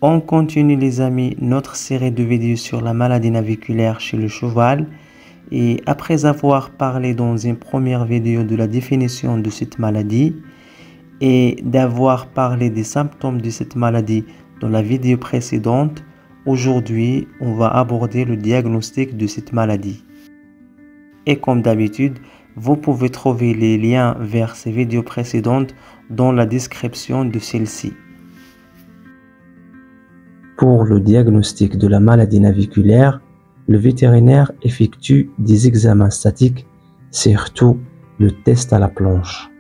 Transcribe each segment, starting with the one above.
On continue les amis notre série de vidéos sur la maladie naviculaire chez le cheval et après avoir parlé dans une première vidéo de la définition de cette maladie et d'avoir parlé des symptômes de cette maladie dans la vidéo précédente, aujourd'hui on va aborder le diagnostic de cette maladie. Et comme d'habitude, vous pouvez trouver les liens vers ces vidéos précédentes dans la description de celle-ci. Pour le diagnostic de la maladie naviculaire, le vétérinaire effectue des examens statiques, surtout le test à la planche.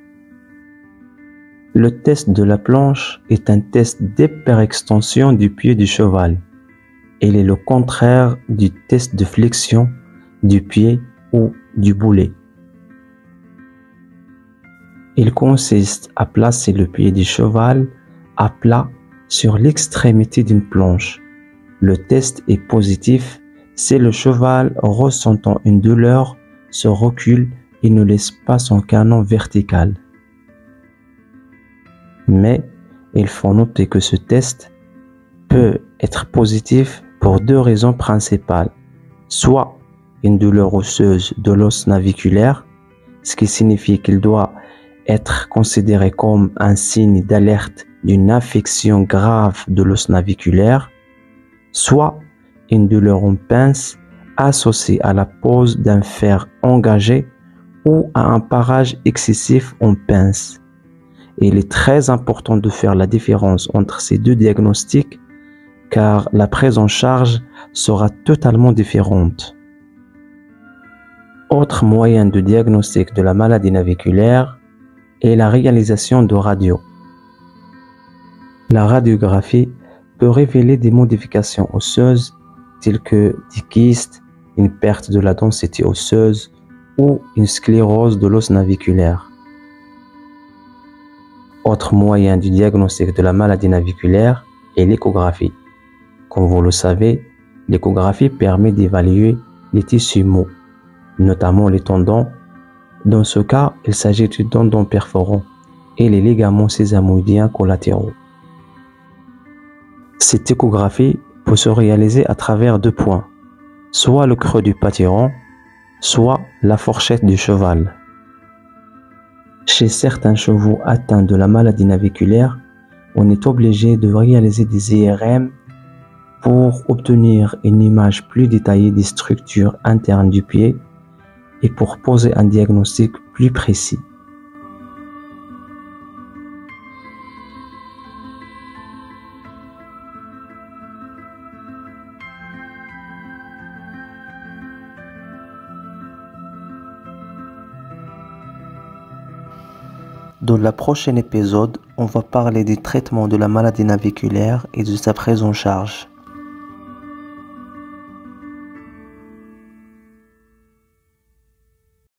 Le test de la planche est un test d'hyperextension du pied du cheval. Il est le contraire du test de flexion du pied ou du boulet. Il consiste à placer le pied du cheval à plat sur l'extrémité d'une planche. Le test est positif si le cheval, ressentant une douleur, se recule et ne laisse pas son canon vertical. Mais il faut noter que ce test peut être positif pour deux raisons principales. Soit une douleur osseuse de l'os naviculaire, ce qui signifie qu'il doit être considéré comme un signe d'alerte d'une affection grave de l'os naviculaire, soit une douleur en pince associée à la pose d'un fer engagé ou à un parage excessif en pince. Et il est très important de faire la différence entre ces deux diagnostics car la prise en charge sera totalement différente. Autre moyen de diagnostic de la maladie naviculaire est la réalisation de radio. La radiographie peut révéler des modifications osseuses telles que des kystes, une perte de la densité osseuse ou une sclérose de l'os naviculaire. Autre moyen du diagnostic de la maladie naviculaire est l'échographie. Comme vous le savez, l'échographie permet d'évaluer les tissus mous, notamment les tendons. Dans ce cas, il s'agit du tendon perforant et les ligaments sésamoïdiens collatéraux. Cette échographie peut se réaliser à travers deux points, soit le creux du pâturon, soit la fourchette du cheval. Chez certains chevaux atteints de la maladie naviculaire, on est obligé de réaliser des IRM pour obtenir une image plus détaillée des structures internes du pied et pour poser un diagnostic plus précis. Dans le prochain épisode, on va parler du traitement de la maladie naviculaire et de sa prise en charge.